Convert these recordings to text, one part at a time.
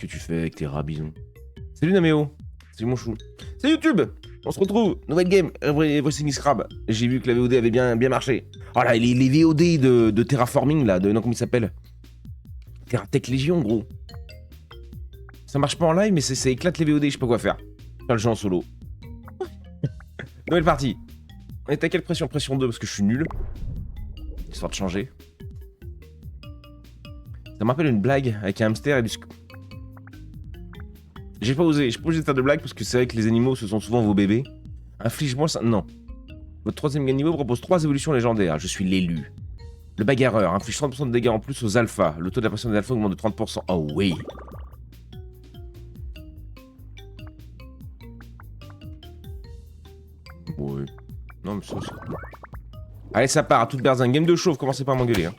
que tu fais avec tes rats bisons? Salut Naméo. Salut mon chou. Salut YouTube. On se retrouve. Nouvelle game. Everything is Crab. J'ai vu que la VOD avait bien marché. Oh là, les VOD de Terraforming là. Non, comment il s'appelle? Terratech Légion, gros. Ça marche pas en live, mais ça éclate les VOD. Je sais pas quoi faire. Faire le jeu en solo. Nouvelle partie. On est à quelle pression? Pression 2 parce que je suis nul. Histoire de changer. Ça me rappelle une blague avec un hamster et du... J'ai pas osé de faire de blagues parce que c'est vrai que les animaux ce sont souvent vos bébés. Inflige-moi ça... Non. Votre troisième niveau propose 3 évolutions légendaires. Je suis l'élu. Le bagarreur inflige 30% de dégâts en plus aux alphas. Le taux d'apparition des alphas augmente de 30%. Oh oui. Oui. Non mais ça c'est cool. Allez ça part à toute berzingue. Game de chauve, commencez pas à m'engueuler. Hein.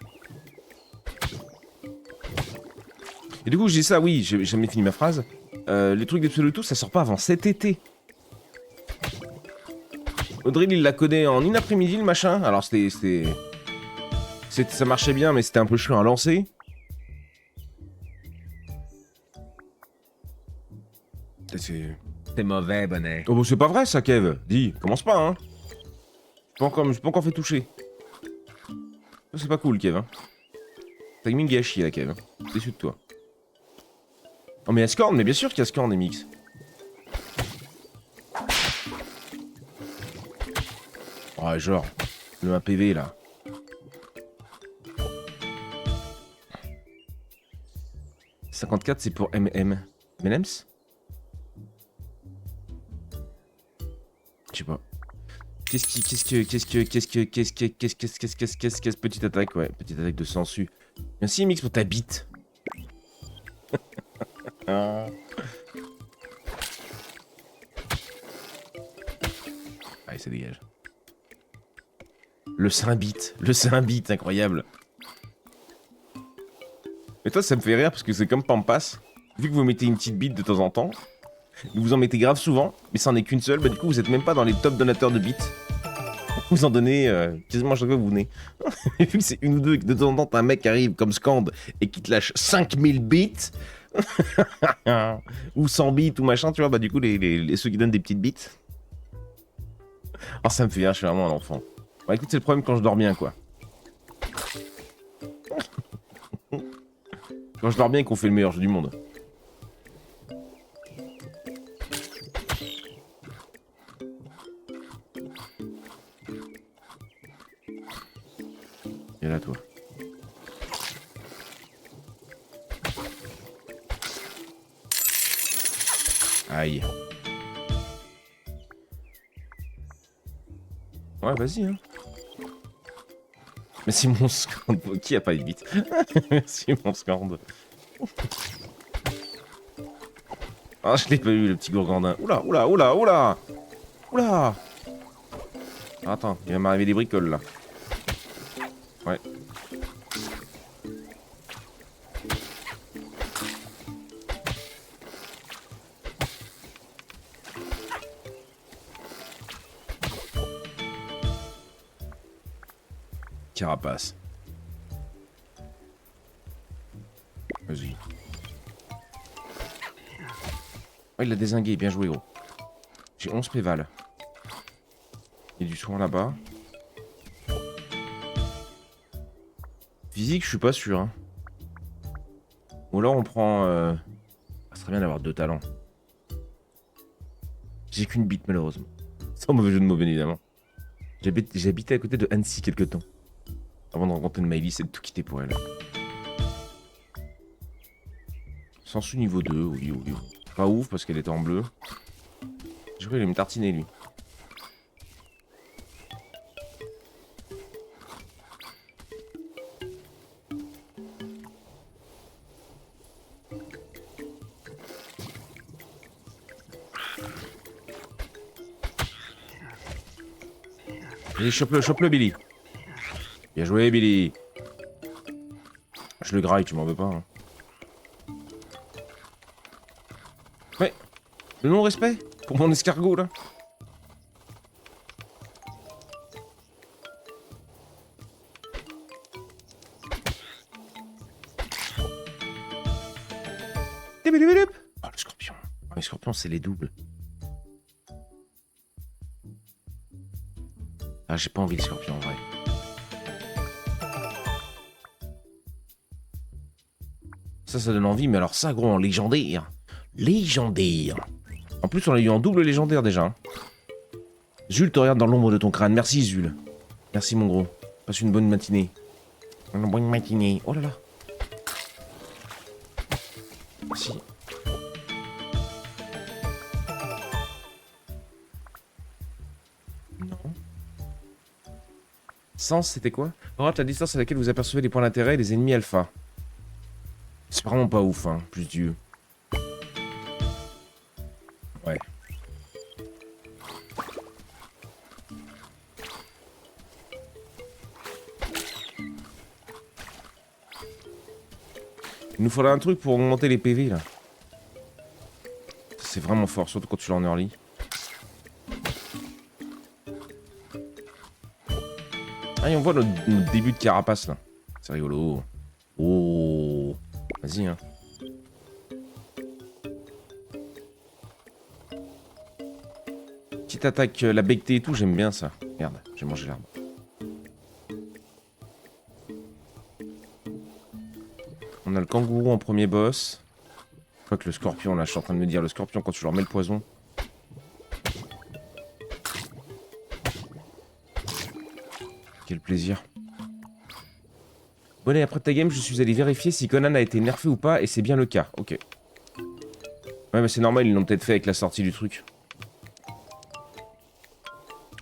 Et du coup je dis ça, oui, j'ai jamais fini ma phrase. Les trucs des pseudo-tous, ça sort pas avant cet été. Audrey, il l'a codé en une après-midi, le machin. Alors ça marchait bien, mais c'était un peu chiant à lancer. C'est mauvais, bonnet. Oh, bah, c'est pas vrai, ça, Kev. Dis, commence pas, hein. Je peux encore fait toucher. C'est pas cool, Kev. Hein. Timing gâchis, là, Kev. Déçu de toi. Oh, mais il y a Scorn, mais bien sûr qu'il y a Scorn, MX. Ouais, genre, le 1 PV, là. « 54, c'est pour MM. M&M's? Je sais pas. Qu'est-ce que petite attaque, ouais, petite attaque de sensu. Merci MX pour ta bite. Allez, ça dégage. Le Saint-Bit, incroyable. Et toi, ça me fait rire parce que c'est comme Pampas. Vu que vous mettez une petite bite de temps en temps, vous en mettez grave souvent, mais ça en est qu'une seule, bah du coup vous êtes même pas dans les top donateurs de bits. Vous en donnez quasiment à chaque fois que vous venez. Vu que c'est une ou deux, que de temps en temps t'as un mec qui arrive comme Scand et qui te lâche 5000 bits, ou 100 bits ou machin, tu vois, bah du coup ceux qui donnent des petites bits. Oh ça me fait rire, je suis vraiment un enfant. Bah écoute, c'est le problème quand je dors bien, quoi. Quand je dors bien et qu'on fait le meilleur jeu du monde. Et là, toi. Aïe. Ouais, vas-y, hein. Merci mon Scand. Qui a pas eu vite? Merci mon Scand. Ah, je l'ai pas eu, le petit gourgandin. Oula, oula, oula, oula. Oula. Attends, il va m'arriver des bricoles, là. Ouais. Carapace. Vas-y. Oh, il l'a dézingué, bien joué, gros. J'ai 11 pévales. Il y a du soin là-bas. Physique, je suis pas sûr. Hein. Ou alors on prend... Ça serait bien d'avoir 2 talents. J'ai qu'une bite, malheureusement. Sans mauvais jeu de mots, bien évidemment. J'ai habité à côté de Annecy quelque temps. Avant de rencontrer une Maëlys et de tout quitter pour elle. Sensu niveau 2, oui. Pas ouf parce qu'elle était en bleu. Je crois qu'il allait me tartiner, lui. Allez, chope-le, Billy. Bien joué, Billy. Je le graille, tu m'en veux pas. Hein. Ouais. Le non-respect pour mon escargot, là. Oh, le scorpion. Oh, les scorpions, c'est les doubles. Ah, j'ai pas envie de scorpion en vrai. Ça donne envie, mais alors ça, gros, en légendaire. Légendaire. En plus, on l'a eu en double légendaire déjà. Hein. Zul te regarde dans l'ombre de ton crâne. Merci, Zul. Merci, mon gros. Passe une bonne matinée. Une bonne matinée. Oh là là. Merci. Non. Sens, c'était quoi? Rate la distance à laquelle vous apercevez les points d'intérêt et les ennemis alpha. C'est vraiment pas ouf, hein, plus Dieu. Ouais. Il nous faudra un truc pour augmenter les PV, là. C'est vraiment fort, surtout quand tu l'as en early. Ah, et on voit notre début de carapace, là. C'est rigolo. Oh. Vas-y, hein. Petite attaque, la bectée et tout, j'aime bien ça. Merde, j'ai mangé l'arbre. On a le kangourou en premier boss. Quoique le scorpion, là, je suis en train de me dire, le scorpion, quand tu leur mets le poison. Quel plaisir. Bonnet, après ta game, je suis allé vérifier si Conan a été nerfé ou pas, et c'est bien le cas. Ok. Ouais, mais c'est normal, ils l'ont peut-être fait avec la sortie du truc.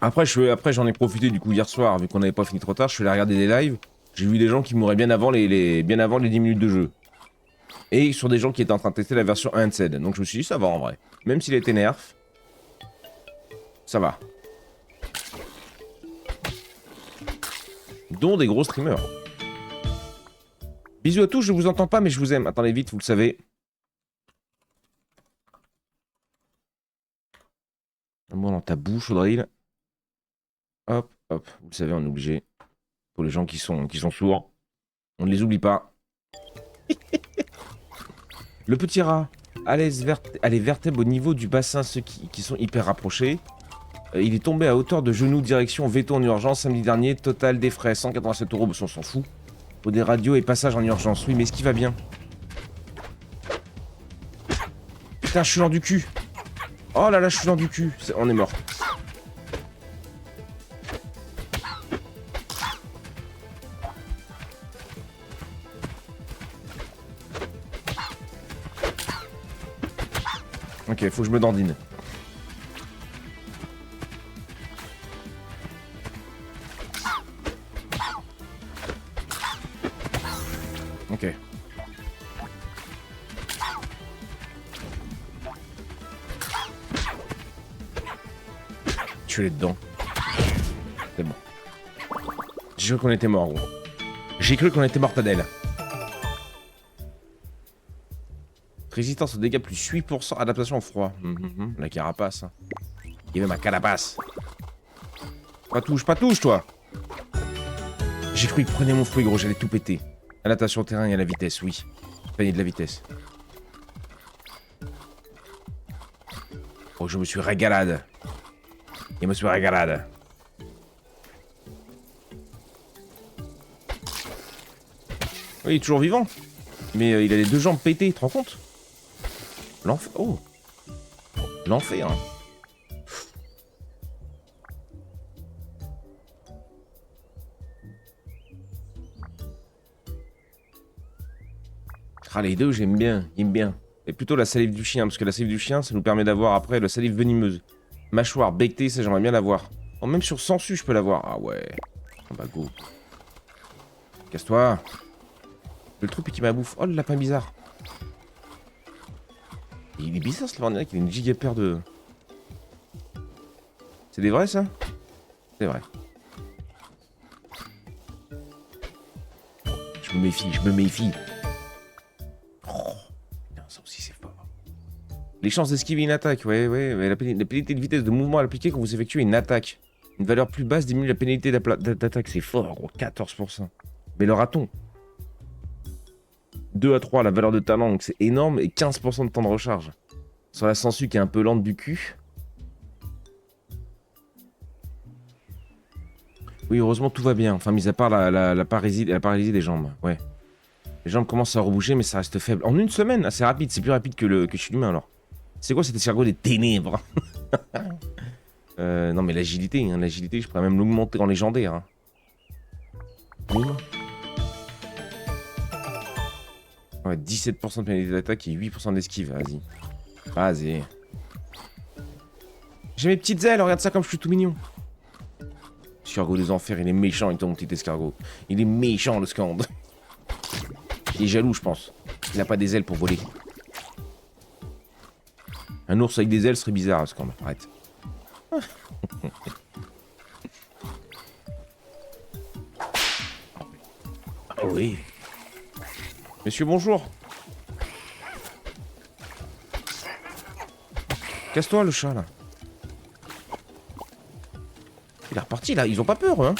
Après, j'en ai profité du coup hier soir, vu qu'on n'avait pas fini trop tard, je suis allé regarder des lives. J'ai vu des gens qui mouraient bien avant les 10 minutes de jeu. Et sur des gens qui étaient en train de tester la version Unsaid. Donc je me suis dit, ça va en vrai. Même s'il a été nerf, ça va. Dont des gros streamers. Bisous à tous, je vous entends pas, mais je vous aime. Attendez vite, vous le savez. Bon, dans ta bouche, Audril. Hop, hop. Vous le savez, on est obligé. Pour les gens qui sont sourds. On ne les oublie pas. Le petit rat. Allez vertèbre au niveau du bassin, ceux qui sont hyper rapprochés. Il est tombé à hauteur de genoux, direction veto en urgence samedi dernier. Total des frais, 187 €, parce qu'on s'en fout. Pour des radios et passage en urgence. Oui, mais est-ce qu'il va bien? Putain, je suis lent du cul. Oh là là, je suis lent du cul. On est mort. Ok, faut que je me dandine. Ok. Tu es dedans. C'est bon. J'ai cru qu'on était mort, gros. J'ai cru qu'on était mortadelle. Résistance aux dégâts plus 8%, adaptation au froid. La carapace. Hein. Il veut ma carapace. Pas touche, toi. J'ai cru qu'il prenait mon fruit, gros, j'allais tout péter. Adaptation au terrain et à la vitesse, oui. Panier de la vitesse. Oh, je me suis régalade. Il me suis régalade. Oui, il est toujours vivant. Mais il a les deux jambes pétées, tu te rends compte? L'enfer. Oh. L'enfer, hein. Ah, les deux, j'aime bien. J'aime bien. Et plutôt la salive du chien, parce que la salive du chien, ça nous permet d'avoir après la salive venimeuse. Mâchoire, bectée, ça j'aimerais bien l'avoir. Oh, même sur Sensu, je peux l'avoir. Ah ouais. Ah bah go. Casse-toi. Le trou qui m'a bouffe. Oh, le lapin bizarre. Il est bizarre ce lapin, il a une giga paire de... C'est des vrais, ça? C'est vrai. Je me méfie. Oh, putain, ça aussi c'est fort. Les chances d'esquiver une attaque, ouais. Mais la pénalité de vitesse de mouvement à l'appliquer quand vous effectuez une attaque. Une valeur plus basse diminue la pénalité d'attaque, c'est fort, gros, 14%. Mais le raton. 2 à 3 la valeur de talent, donc c'est énorme, et 15% de temps de recharge. Sur la sangsue qui est un peu lente du cul. Oui, heureusement tout va bien, enfin mis à part la paralysie des jambes, ouais. Les jambes commencent à rebouger, mais ça reste faible. En une semaine, c'est rapide, c'est plus rapide que chez l'humain alors. C'est quoi cet escargot des ténèbres? Non mais l'agilité, hein, l'agilité, je pourrais même l'augmenter en légendaire. Hein. Boum. Ouais, 17% de pénalité d'attaque et 8% d'esquive, vas-y. Vas-y. J'ai mes petites ailes, regarde ça comme je suis tout mignon. Escargot des enfers, il est méchant avec ton petit escargot. Il est méchant le scande. Il est jaloux, je pense. Il n'a pas des ailes pour voler. Un ours avec des ailes serait bizarre, ce scande. Arrête. Ah oui. Monsieur, bonjour. Casse-toi, le chat, là. Il est reparti, là. Ils ont pas peur, hein.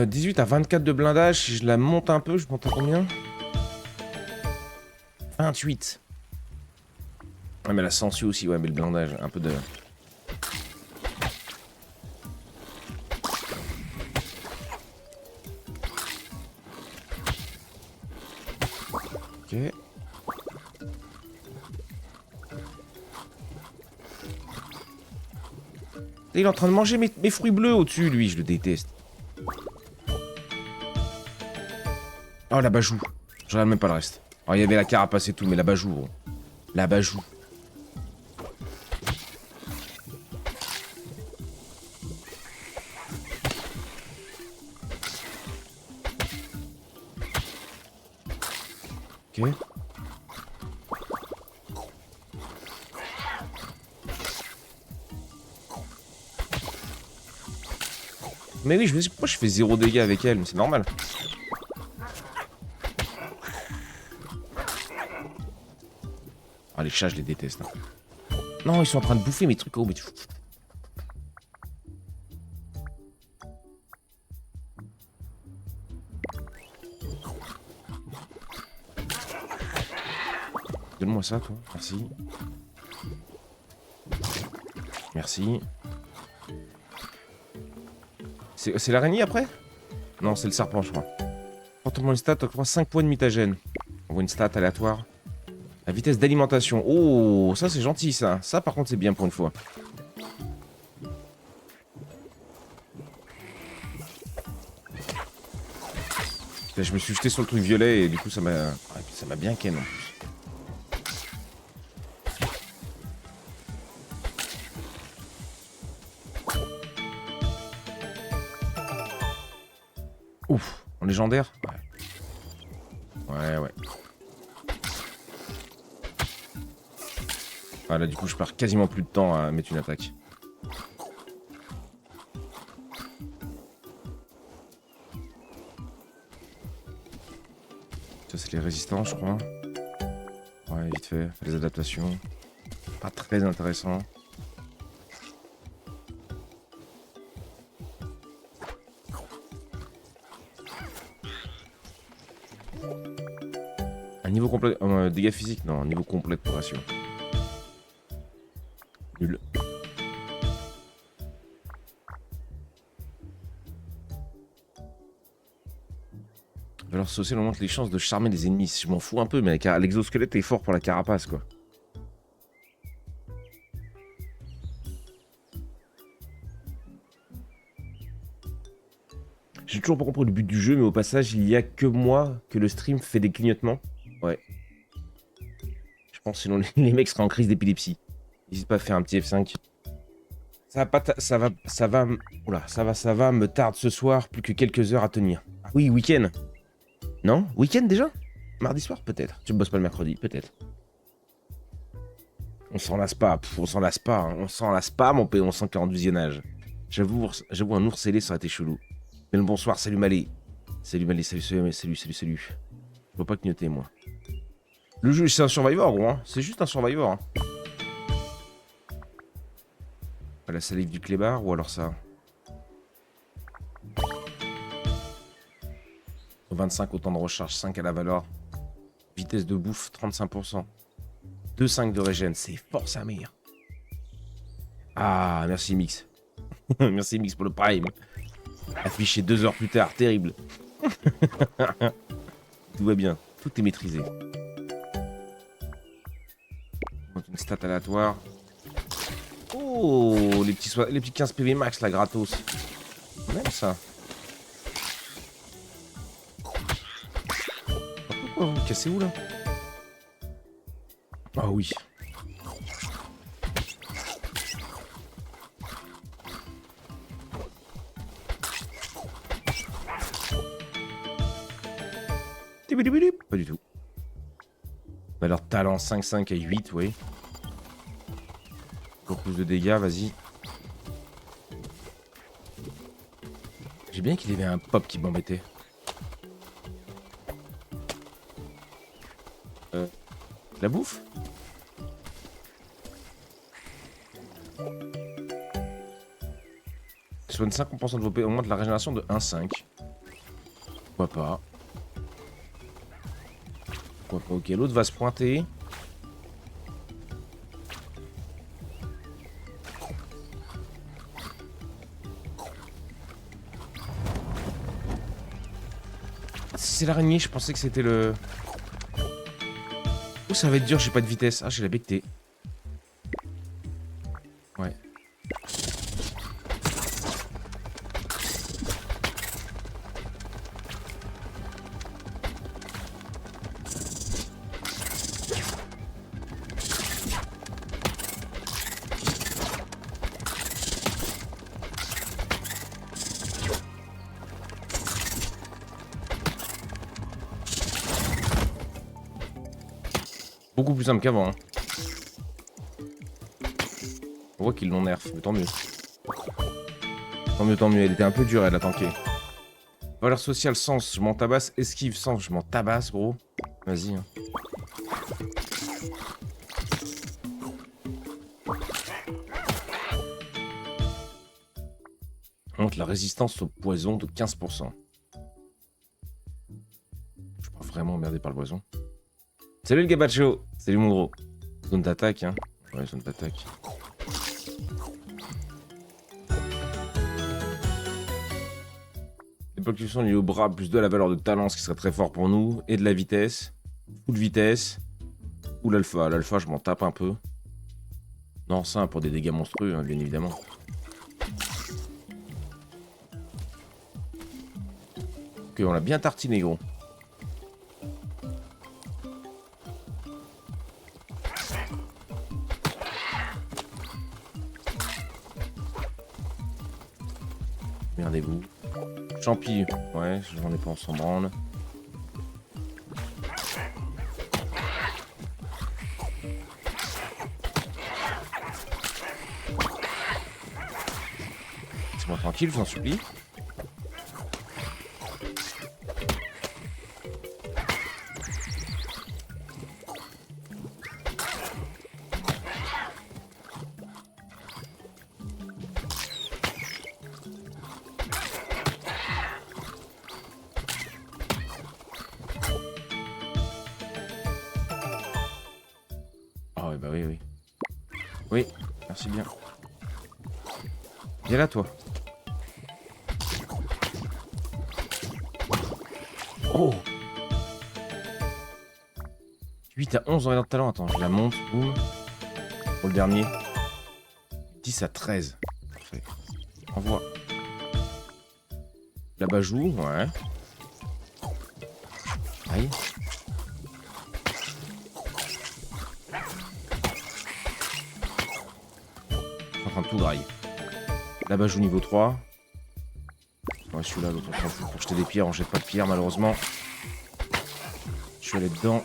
18 à 24 de blindage. Si je la monte un peu, je monte à combien? 28. Ouais, mais la sangsue aussi, ouais, mais le blindage, un peu de... Ok. Il est en train de manger mes fruits bleus au-dessus, lui, je le déteste. Oh, la bajou. Je regarde même pas le reste. Alors, il y avait la carapace et tout, mais la bajou, gros. La bajou. Ok. Mais oui, je me dis pourquoi je fais 0 dégâts avec elle, mais c'est normal. Ah, les chats, je les déteste. Hein. Non, ils sont en train de bouffer mes trucs. Oh, mais tu... Donne-moi ça, toi. Merci. Merci. C'est l'araignée après? Non, c'est le serpent, je crois. Quand on voit une stat, on voit 5 points de mitagène. On voit une stat aléatoire. La vitesse d'alimentation. Oh, ça c'est gentil ça. Ça par contre c'est bien pour une fois. Putain, je me suis jeté sur le truc violet et du coup ça m'a bien ken en plus. Ouf, en légendaire? Ouais. Ouais. Ah là du coup je perds quasiment plus de temps à mettre une attaque. Ça c'est les résistants je crois. Ouais vite fait, les adaptations. Pas très intéressant. Un niveau complet... dégâts physiques? Non, niveau complet de progression. Nul. Valeur sociale augmente les chances de charmer les ennemis. Je m'en fous un peu, mais l'exosquelette est fort pour la carapace, quoi. J'ai toujours pas compris le but du jeu, mais au passage, il y a que moi que le stream fait des clignotements. Ouais. Je pense sinon les mecs seraient en crise d'épilepsie. N'hésite pas à faire un petit F5. Ça va pas, oula, ça va, me tarde ce soir, plus que quelques heures à tenir. Ah oui, week-end. Non? Week-end déjà? Mardi soir, peut-être. Tu bosses pas le mercredi, peut-être. On s'en lasse pas, on s'en lasse pas, hein. On s'en lasse pas, mon P, on 140 visionnage. J'avoue, un ours ailé, ça aurait été chelou. Mais le bonsoir, salut Malé. Salut Malé, salut. Je peux pas clignoter, moi. Le jeu, c'est un survivor, gros, hein. C'est juste un survivor, hein. La salive du clébard ou alors ça. Au 25, autant de recharge, 5 à la valeur. Vitesse de bouffe, 35%. 2,5 de régène, c'est fort sa mère. Ah, merci Mix. Merci Mix pour le prime. Affiché 2 heures plus tard, terrible. Tout va bien, tout est maîtrisé. Une stat aléatoire. Oh, les petits 15 PV max là, gratos. On aime ça. Pourquoi vous cassez où là? Ah oui. Pas du tout. Alors talent 5-5 et 8, oui. Pour plus de dégâts, vas-y. J'ai bien qu'il y avait un pop qui m'embêtait. La bouffe? Soigne 50% de vos PV, augmente la régénération de 1,5. Pourquoi pas? Pourquoi pas? Ok, l'autre va se pointer. C'est l'araignée, je pensais que c'était le... Oh, ça va être dur, j'ai pas de vitesse. Ah, j'ai la bectée. Ouais. Beaucoup plus simple qu'avant. Hein. On voit qu'ils l'ont nerf, mais tant mieux. Tant mieux, tant mieux. Elle était un peu dure, elle a tanké. Valeur sociale, sens, je m'en tabasse. Esquive, sens, je m'en tabasse, gros. Vas-y. Hein. Monte la résistance au poison de 15%. Je suis pas vraiment emmerdé par le poison. Salut le gabacho. Salut mon gros. Zone d'attaque, hein. Ouais, zone d'attaque. Les blocs qui sont liés au bras, plus de la valeur de talent, ce qui serait très fort pour nous. Et de la vitesse. Ou de vitesse. Ou l'alpha. L'alpha, je m'en tape un peu. Non, ça, pour des dégâts monstrueux, hein, bien évidemment. Ok, on l'a bien tartiné, gros. Regardez-vous. Champi, ouais, j'en ai pas, on s'en branle. Laissez-moi tranquille, je vous en supplie. Ah oui, bah oui, oui. Oui, merci bien. Viens là, toi. Oh 8 à 11 en de talent. Attends, je la monte. Boum. Pour le dernier. 10 à 13. Parfait. Envoie. Là-bas joue, ouais. Aïe. En train de tout graille. Là-bas joue niveau 3. Ouais, celui-là, l'autre, on s'en fout. Pour jeter des pierres, on jette pas de pierres, malheureusement. Je suis allé dedans.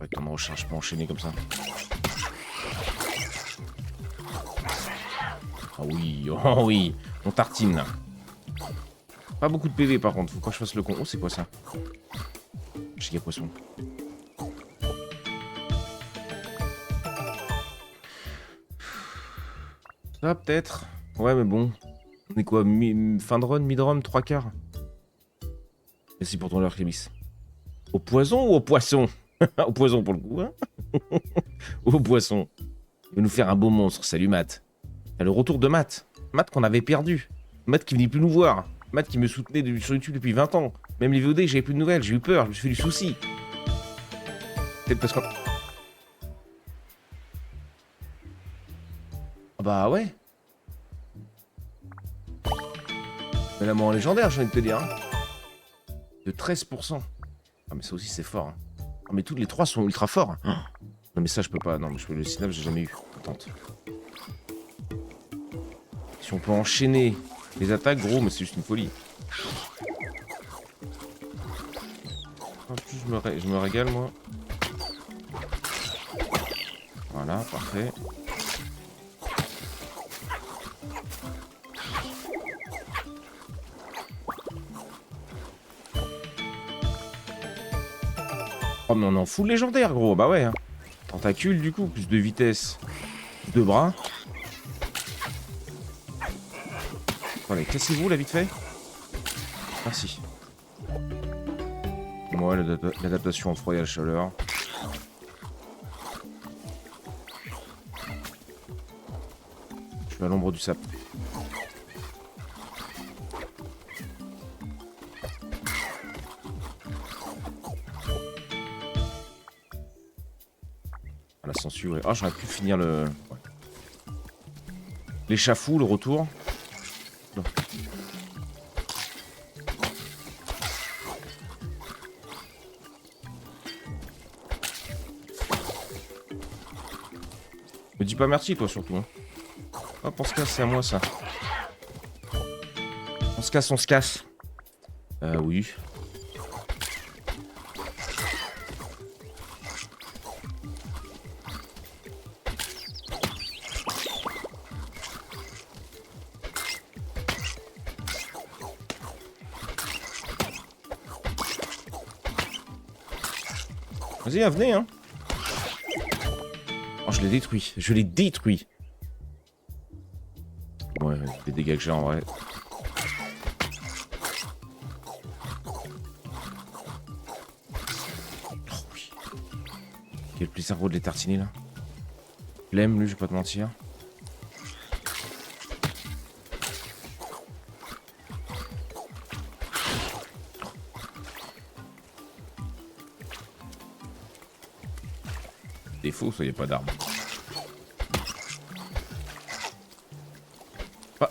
Ouais, ton recharge pas enchaîner comme ça. Ah oui, oh oui, on tartine là. Pas beaucoup de PV par contre, faut pas que je fasse le con. Oh, c'est quoi ça? Giga poisson. Ça peut-être. Ouais, mais bon. On est quoi? Fin de run, mid-run, 3/4. Merci pour ton leurre, Clémis. Au poison ou au poisson? Au poison pour le coup, hein. Au poisson. Il va nous faire un beau monstre. Salut, Matt. Le retour de Matt. Matt qu'on avait perdu. Matt qui venait plus nous voir. Matt qui me soutenait sur YouTube depuis 20 ans. Même les VOD, j'avais plus de nouvelles. J'ai eu peur. Je me suis fait du souci. Peut-être parce qu'on... Ah bah ouais. Mais la mort légendaire, j'ai envie de te dire. Hein. De 13%. Ah mais ça aussi, c'est fort. Hein. Ah mais toutes les trois sont ultra forts. Hein. Non mais ça, je peux pas. Non, mais je peux le synapse, j'ai jamais eu. Attends. Si on peut enchaîner les attaques, gros, mais c'est juste une folie. En plus, je me régale, moi. Voilà, parfait. Oh, mais on est en full légendaire, gros. Bah ouais. Hein. Tentacule, du coup, plus de vitesse, plus de bras. Allez, cassez-vous, là, vite fait. Merci. Moi, l'adaptation en froid et à la chaleur. Je suis à l'ombre du sap. Ah, la censure. Ouais. Ah, j'aurais pu finir le... Ouais. L'échafaud, le retour. Non. Me dis pas merci, toi, surtout. Hein. Hop, on se casse, c'est à moi, ça. On se casse, on se casse. Oui. Vas-y, venez, hein. Oh, je l'ai détruit. Je l'ai détruit. Ouais, des dégâts que j'ai en vrai. Oh, oui. Quel plaisir gros de les tartiner là. Je l'aime, lui, je vais pas te mentir. Défaut, ça y a pas d'arme. Ah.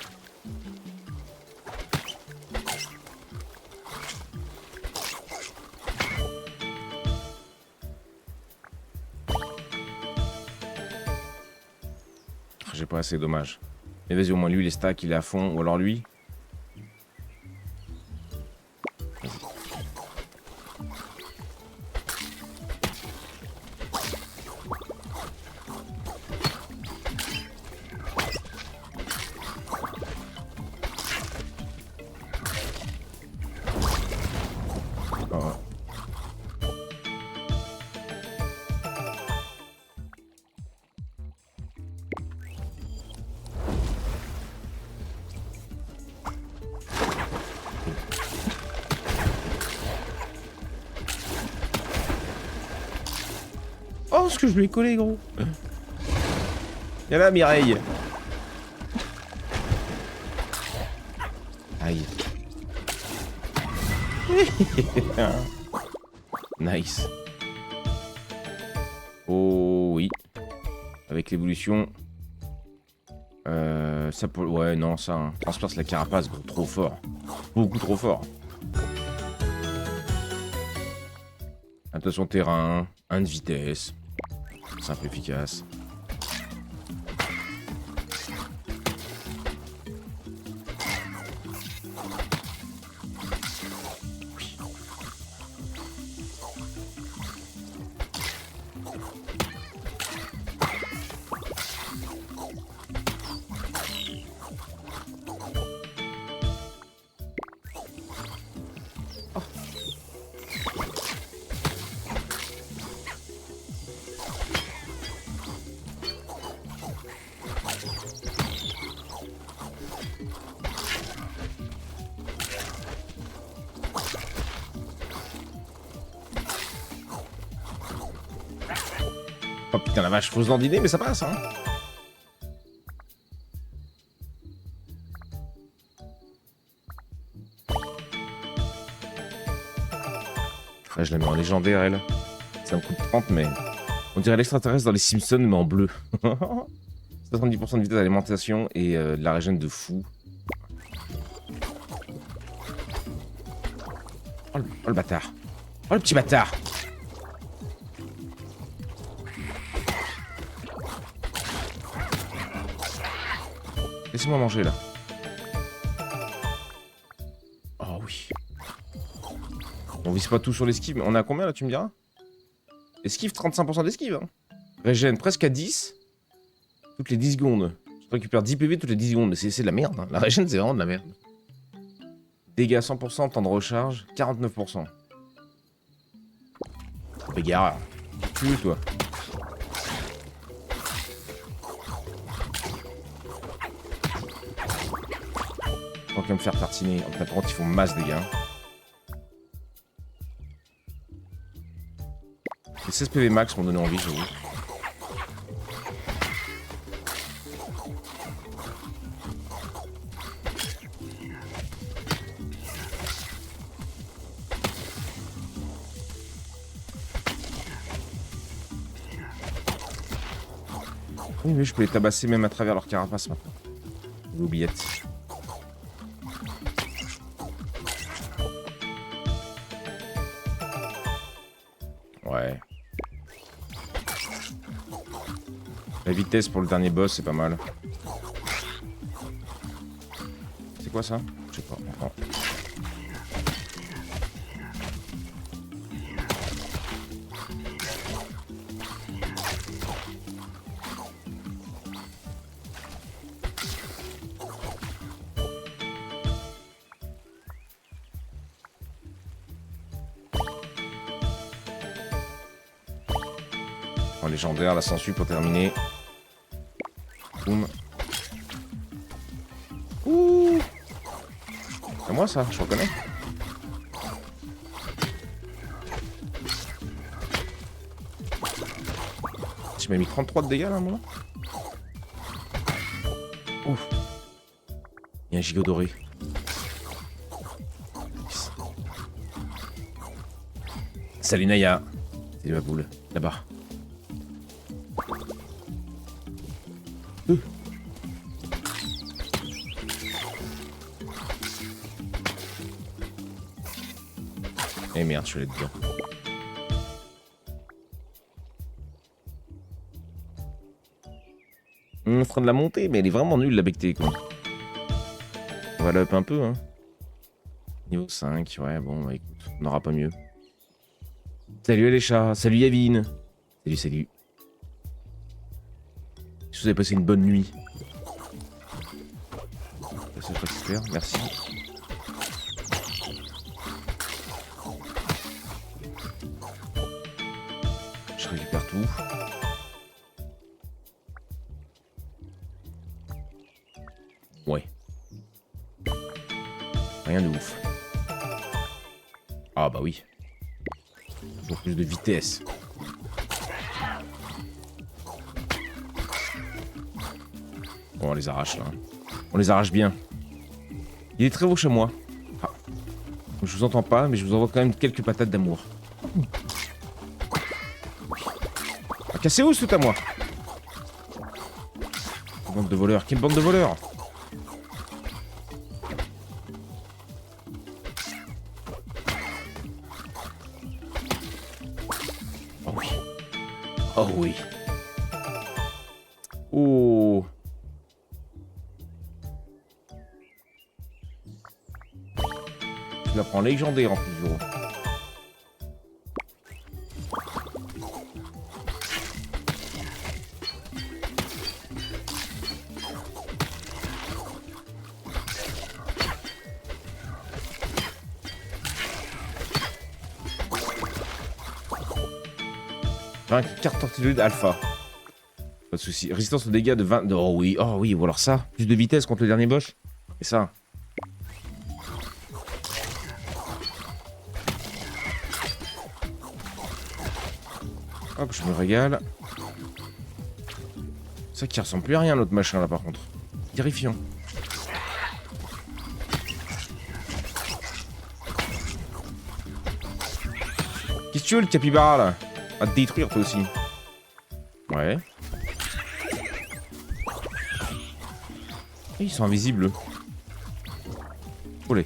J'ai pas assez, dommage. Mais vas-y, au moins lui, les stacks, il est à fond. Ou alors lui. Oh, ce que je lui ai collé, gros. Y'a là, Mireille. Aïe. Nice. Oh oui. Avec l'évolution. Ça peut... Ouais, non, ça. Hein. Transperce la carapace, gros. Trop fort. Beaucoup trop fort. Attention terrain. 1 de vitesse. Simple, efficace. Oh putain la vache, fausse dandinée, mais ça passe, hein. Ah, je la mets en légendaire, elle. Ça me coûte 30, mais... On dirait l'extraterrestre dans les Simpsons, mais en bleu. 70% de vitesse d'alimentation et de la régène de fou. Oh le bâtard. Oh le petit bâtard. Laissez-moi manger là. Oh oui. On vise pas tout sur l'esquive, mais on est à combien là, tu me diras? Esquive, 35% d'esquive. Hein. Régène presque à 10. Toutes les 10 secondes. Je récupère 10 PV toutes les 10 secondes, mais c'est de la merde. Hein. La régène, c'est vraiment de la merde. Dégâts 100%, temps de recharge, 49%. Bégare. Tu toi. Tant qu'à me faire tartiner. Par contre, ils font masse dégâts. Les 16 PV max m'ont donné envie, j'avoue. Oui, mais je peux les tabasser même à travers leur carapace maintenant. L'oubliette. Ouais. La vitesse pour le dernier boss, c'est pas mal. C'est quoi ça? Je sais pas. Attends. En légendaire, la sangsue pour terminer. Boum. Ouh. C'est moi ça, je reconnais. Tu m'as mis 33 de dégâts là, moi. Ouf. Il y a un gigot doré. Salut Naya. Salut ma boule. Là-bas. Eh merde, je suis allé dedans. On est en train de la monter, mais elle est vraiment nulle la bectée quoi. On va la up un peu hein. Niveau 5, ouais bon bah écoute, on n'aura pas mieux. Salut les chats, salut Yavin. Salut, salut. Si vous avez passé une bonne nuit. Ça je récupère, merci. Je récupère tout. Ouais. Rien de ouf. Ah bah oui. Toujours plus de vitesse. Bon, on les arrache là. On les arrache bien. Il est très haut chez moi. Ah. Je vous entends pas, mais je vous envoie quand même quelques patates d'amour. Ah, cassez-vous tout à moi. Bande de voleurs. Quelle bande de voleurs? Oh oui. Oh oui. Oh. Je la prends légendaire en plus, gros. Carte tortillade alpha. Pas de soucis. Résistance aux dégâts de 20. Oh oui, ou alors ça. Plus de vitesse contre le dernier boss. Et ça. Hop, je me régale. ça qui ressemble plus à rien, l'autre machin là par contre. Terrifiant. Qu'est-ce que tu veux le capybara là? Va te détruire toi aussi. Ouais. Ils sont invisibles. Olé.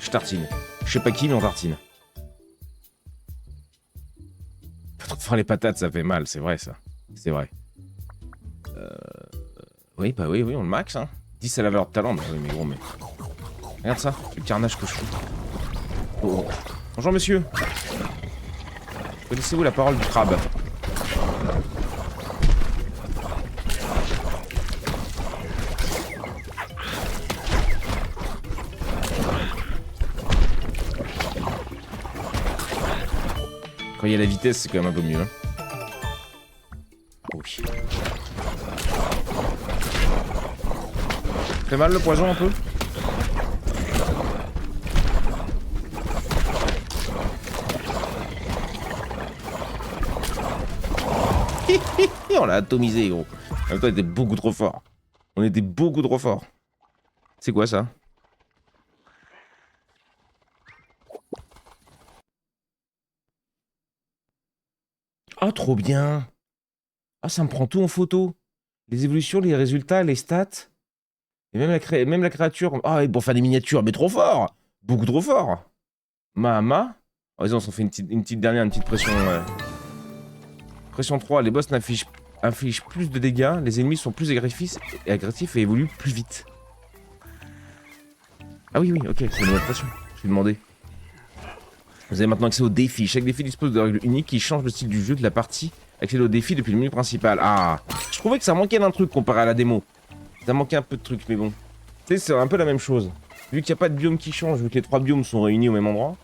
Je tartine. Je sais pas qui, mais on tartine. Enfin, les patates, ça fait mal, c'est vrai ça. C'est vrai. Oui, bah oui, on le max, hein. 10 à la valeur de talent, bah oui, mais gros, mais... Regarde ça, le carnage que je fous. Oh. Bonjour, monsieur. Connaissez-vous la parole du crabe? Quand il y a la vitesse, c'est quand même un peu mieux. Hein. Oh oui. Fait mal le poison un peu? On l'a atomisé, gros. En même temps, on était beaucoup trop fort. On était beaucoup trop fort. C'est quoi ça? Ah, trop bien. Ah, ça me prend tout en photo. Les évolutions, les résultats, les stats. Et même la créature. Ah, bon, faire des miniatures, mais trop fort. Beaucoup trop fort. Mama. Oh, vas-y, on s'en fait une petite dernière, une petite pression. Pression 3. Les boss infligent plus de dégâts. Les ennemis sont plus agressifs et évoluent plus vite. Ah oui, ok, c'est une nouvelle pression. Je vais demander. Vous avez maintenant accès aux défis. Chaque défi dispose de règles uniques qui changent le style du jeu de la partie. Accéder aux défis depuis le menu principal. Ah, je trouvais que ça manquait d'un truc comparé à la démo. Ça manquait un peu de trucs, mais bon. Tu sais, c'est un peu la même chose. Vu qu'il n'y a pas de biome qui change, vu que les 3 biomes sont réunis au même endroit.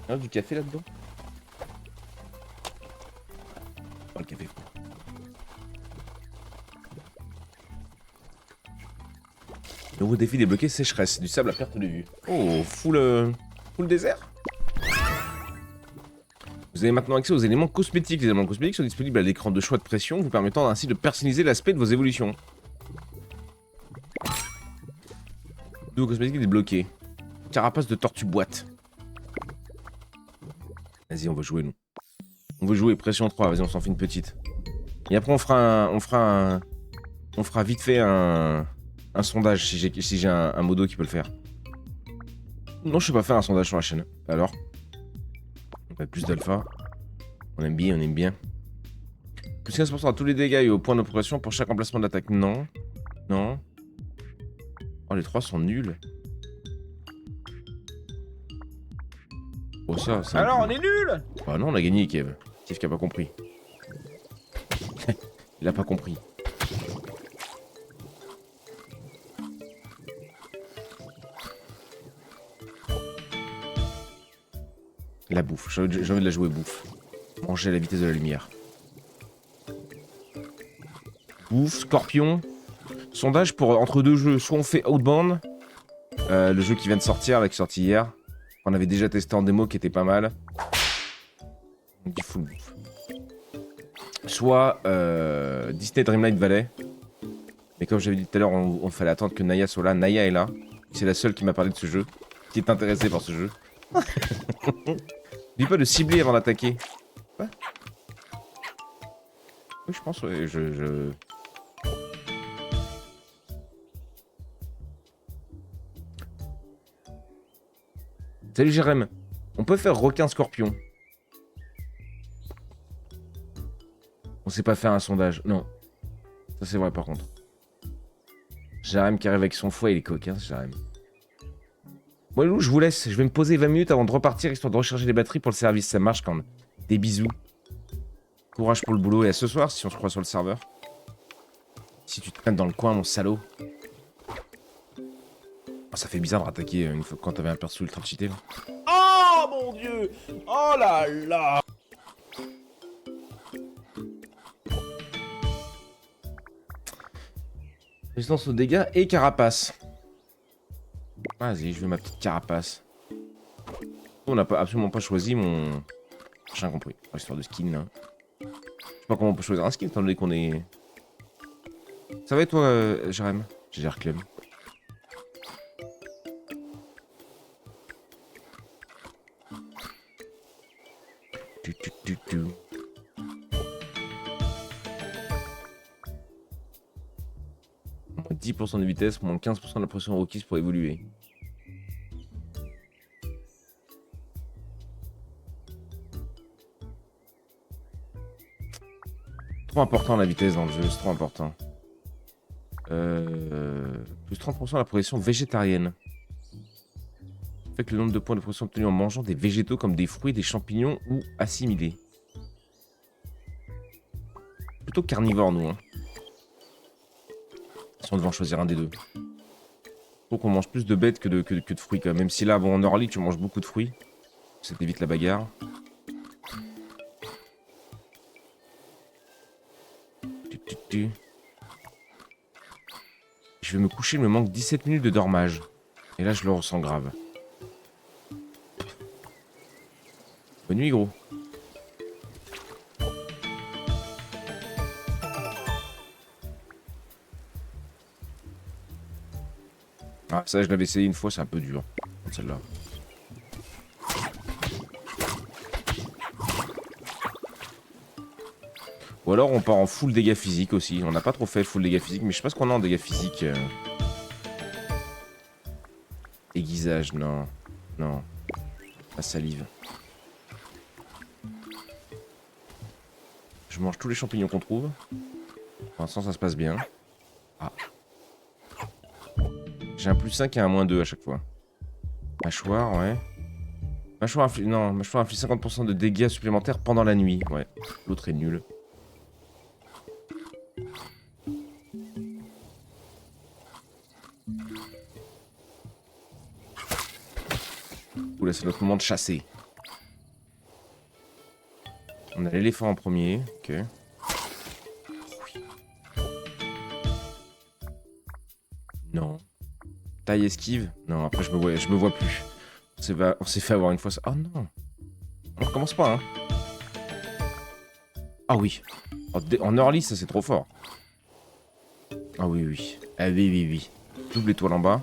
Il y a du café là-dedans. Oh, le café froid. Nouveau défi débloqué, sécheresse. Du sable à perte de vue. Oh, full désert. Vous avez maintenant accès aux éléments cosmétiques. Les éléments cosmétiques sont disponibles à l'écran de choix de pression, vous permettant ainsi de personnaliser l'aspect de vos évolutions. Nouveau cosmétique débloqué. Carapace de tortue boîte. Vas-y, on va jouer, nous. On veut jouer, pression 3, vas-y, on s'en fait une petite. Et après, on fera vite fait un sondage, si j'ai un modo qui peut le faire. Non, je sais pas faire un sondage sur la chaîne. Alors on a plus d'alpha. On aime bien. Plus 15% à tous les dégâts et au point de progression pour chaque emplacement d'attaque. Non. Oh, les 3 sont nuls. Oh, ça. Alors, on est nuls. Bah non, on a gagné, Kev. Kev qui a pas compris. Il a pas compris. La bouffe. J'ai envie de la jouer bouffe. Manger à la vitesse de la lumière. Bouffe, scorpion. Sondage pour entre deux jeux. Soit on fait Outbound, le jeu qui vient de sortir, là, qui est sorti hier. On avait déjà testé en démo, qui était pas mal. On dit full bouffe. Soit Disney Dreamlight Valley. Mais comme j'avais dit tout à l'heure, on fallait attendre que Naya soit là. Naya est là. C'est la seule qui m'a parlé de ce jeu. Qui est intéressée par ce jeu. N'oublie pas de cibler avant d'attaquer. Quoi? Oui, je pense, ouais, Salut Jérém. On peut faire requin scorpion. On sait pas faire un sondage. Non. Ça c'est vrai par contre. Jérém qui arrive avec son fouet, il est coquin, Jérém. Bon, Lou, je vous laisse. Je vais me poser 20 minutes avant de repartir, histoire de recharger les batteries pour le service. Ça marche quand même. Des bisous. Courage pour le boulot et à ce soir, si on se croit sur le serveur. Si tu te traînes dans le coin, mon salaud. Oh, ça fait bizarre de rattaquer une fois quand t'avais un perso ultra cheaté, là. Oh mon dieu! Oh là là! Résistance aux dégâts et carapace. Vas-y, je veux ma petite carapace. On n'a absolument pas choisi mon... J'ai rien compris. Histoire de skin, là. Je sais pas comment on peut choisir un skin, étant donné qu'on est... Ça va et toi, Jérém? J'ai l'air Clem. Moins 10% de vitesse, moins 15% de la pression requise pour évoluer. Trop important la vitesse dans le jeu, c'est trop important. Plus 30% de la progression végétarienne. Fait que le nombre de points de progression obtenus en mangeant des végétaux comme des fruits, des champignons ou assimilés. Plutôt carnivore, nous. Hein. Si on devait en choisir un des deux. Faut qu'on mange plus de bêtes que de fruits, quand même. Même si là, bon, en early, tu manges beaucoup de fruits. Ça t'évite la bagarre. Je vais me coucher, il me manque 17 minutes de dormage. Et là, je le ressens grave. Bonne nuit, gros. Ah, ça, je l'avais essayé une fois, c'est un peu dur. Celle-là. Ou alors, on part en full dégâts physiques aussi. On n'a pas trop fait full dégâts physiques, mais je sais pas ce qu'on a en dégâts physiques. Aiguisage, non. Non. La salive. Je mange tous les champignons qu'on trouve. Pour l'instant, ça se passe bien. Ah. J'ai un plus 5 et un moins 2 à chaque fois. Mâchoire, ouais. Mâchoire inflige 50% de dégâts supplémentaires pendant la nuit. Ouais. L'autre est nul. Oula, c'est notre moment de chasser. On a l'éléphant en premier. Ok. Non. Taille esquive. Non, après je me vois plus. On s'est fait avoir une fois ça. Oh non. On recommence pas, hein. Ah oui. En early, ça c'est trop fort. Ah oui, oui. Ah oui, oui, oui. Double étoile en bas.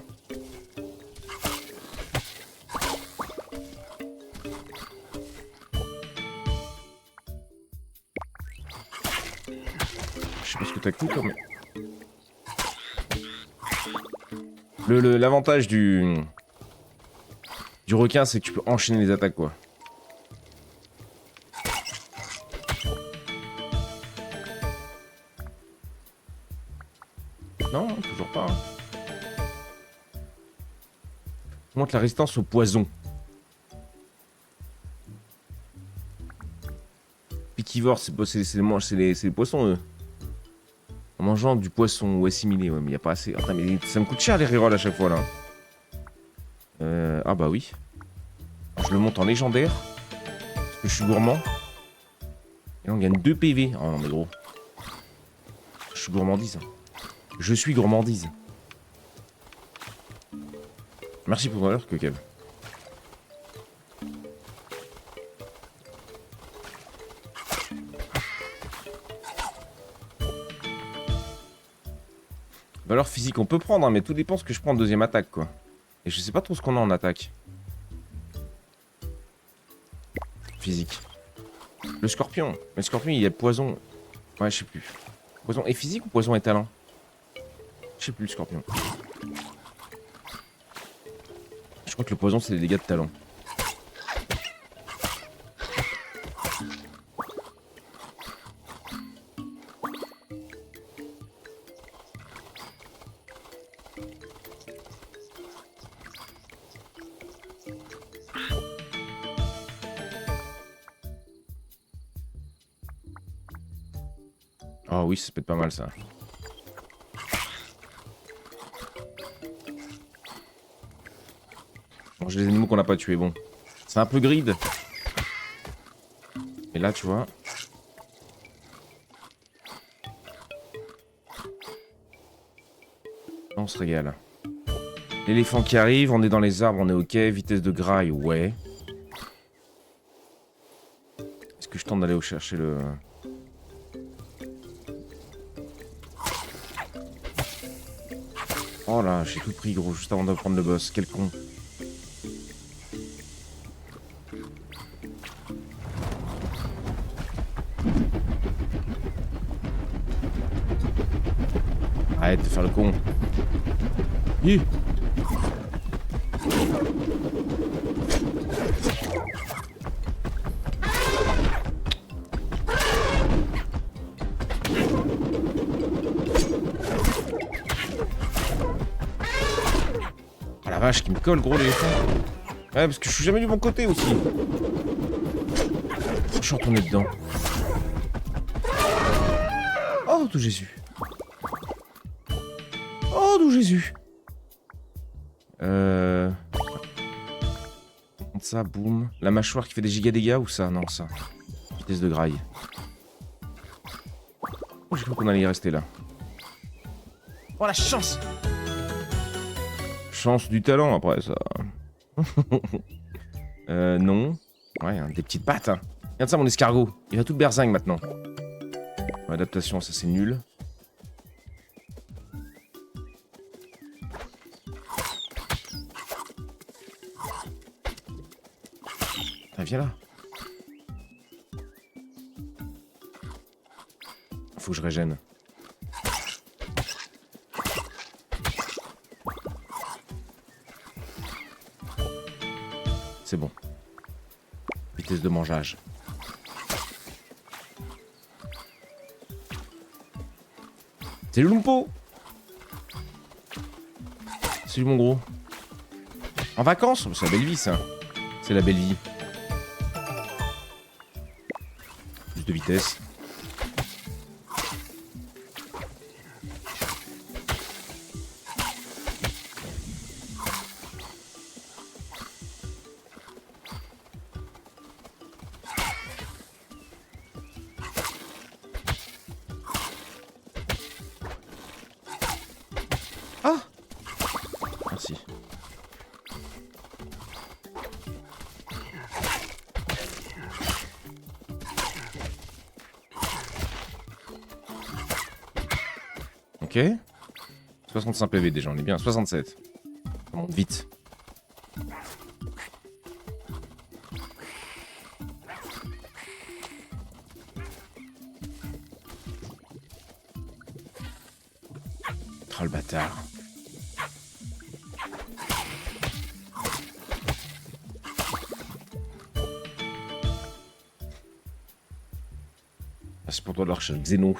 Je sais pas ce que t'as cru, toi, mais... L'avantage du requin, c'est que tu peux enchaîner les attaques, quoi. Non, toujours pas. Hein. Montre la résistance au poison. Piquivore, c'est les poissons, eux. En mangeant du poisson ou assimilé, ouais, mais il n'y a pas assez. Attends, mais ça me coûte cher les rerolls à chaque fois, là. Ah bah oui. Je le monte en légendaire. Parce que je suis gourmand. Et on gagne 2 PV. Oh non, mais gros. Je suis gourmandise. Je suis gourmandise. Merci pour l'heure, Kev. Valeur physique, on peut prendre, hein, mais tout dépend ce que je prends en deuxième attaque, quoi. Et je sais pas trop ce qu'on a en attaque. Physique. Le scorpion. Le scorpion, il y a poison. Ouais, je sais plus. Poison et physique ou poison et talent? Je sais plus, le scorpion. Je crois que le poison, c'est les dégâts de talent. Ah oui, ça peut être pas mal, ça. Manger les animaux qu'on n'a pas tués, bon. C'est un peu grid. Et là, tu vois... On se régale. L'éléphant qui arrive, on est dans les arbres, on est ok. Vitesse de graille, ouais. Est-ce que je tente d'aller chercher le... Oh là, j'ai tout pris gros, juste avant de prendre le boss. Quel con. Arrête de faire le con. Hi. Oh la vache, qui me colle gros l'éléphant. Ouais, parce que je suis jamais du bon côté aussi. Je suis retourné dedans. Oh, tout Jésus. Oh, d'où Jésus. Ça, boum. La mâchoire qui fait des giga dégâts ou ça? Non, ça. Vitesse de graille. Oh, j'ai cru qu'on allait y rester là. Oh, la chance! Chance du talent après ça. Non. Ouais, hein, des petites pattes. Hein. Regarde ça, mon escargot. Il va tout berzingue maintenant. Adaptation, ça c'est nul. Ah, viens là. Faut que je régène. C'est bon. Vitesse de mangeage. Salut Lumpo. Salut mon gros. En vacances? C'est la belle vie ça. C'est la belle vie. Plus de vitesse. Ah! Merci. Ok. 65 PV déjà, on est bien. 67. Ça monte vite. Oh le bâtard. Ah, c'est pour toi de leur chercher Xeno.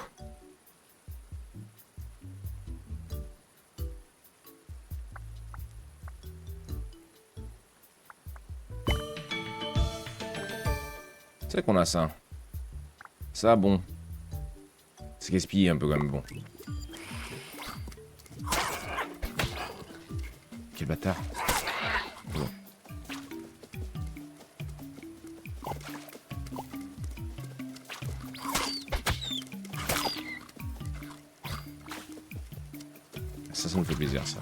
C'est vrai qu'on a ça. Ça, bon. C'est gaspillé un peu quand même, bon. Quel bâtard. Bon. Ça me fait plaisir, ça.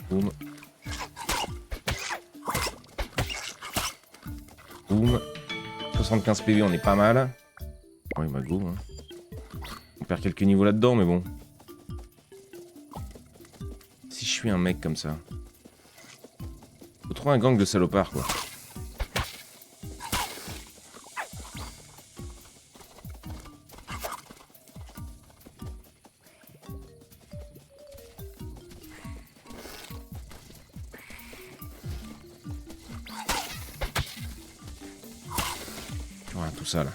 Boum. Boum. 75 PV, on est pas mal. Ouais, bah go. Hein. On perd quelques niveaux là-dedans, mais bon. Si je suis un mec comme ça. Faut trouver un gang de salopards, quoi. Voilà, tout ça, là.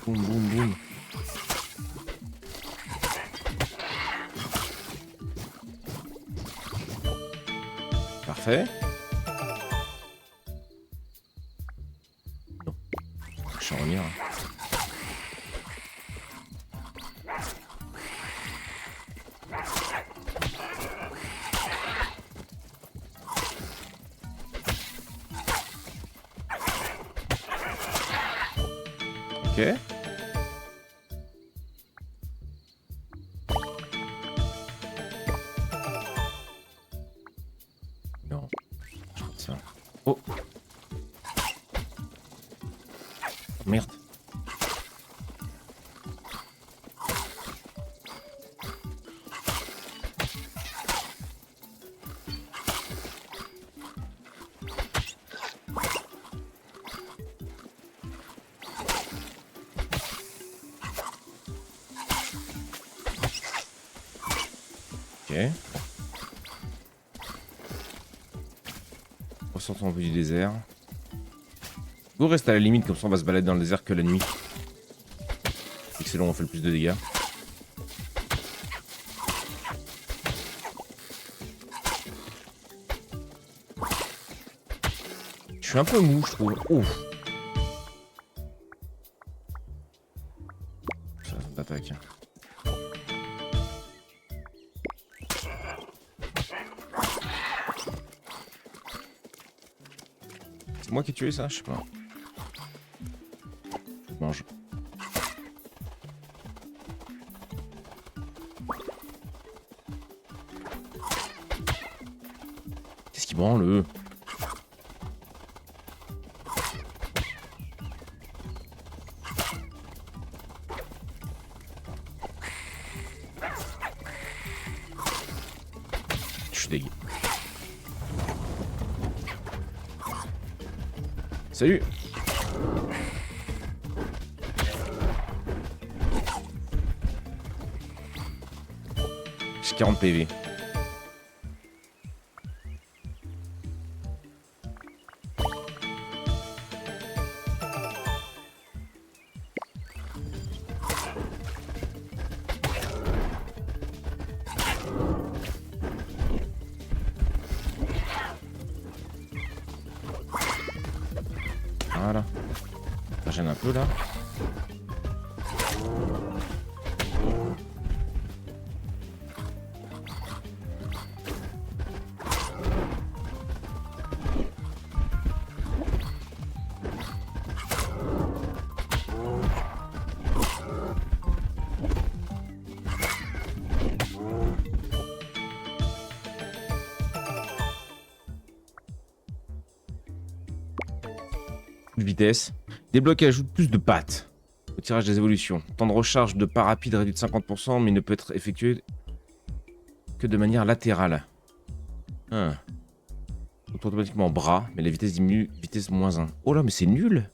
Boum, boum, boum. Parfait. Non. Je vais en revenir. Ok. Merde. Ok. Ressortons un peu du désert. Go reste à la limite, comme ça on va se balader dans le désert que la nuit. Excellent, on fait le plus de dégâts. Je suis un peu mou, je trouve. Ouf. Ça t'attaque. C'est moi qui ai tué ça? Je sais pas. Je mange. Qu'est-ce qui branle? Je suis dégueu. Salut. J'ai 40 PV. Voilà. Ça gêne un peu là. De vitesse. Débloquer ajoute plus de pattes au tirage des évolutions. Temps de recharge de pas rapide réduit de 50%, mais il ne peut être effectué que de manière latérale. Ah. Automatiquement bras, mais la vitesse diminue, vitesse -1. Oh là, mais c'est nul!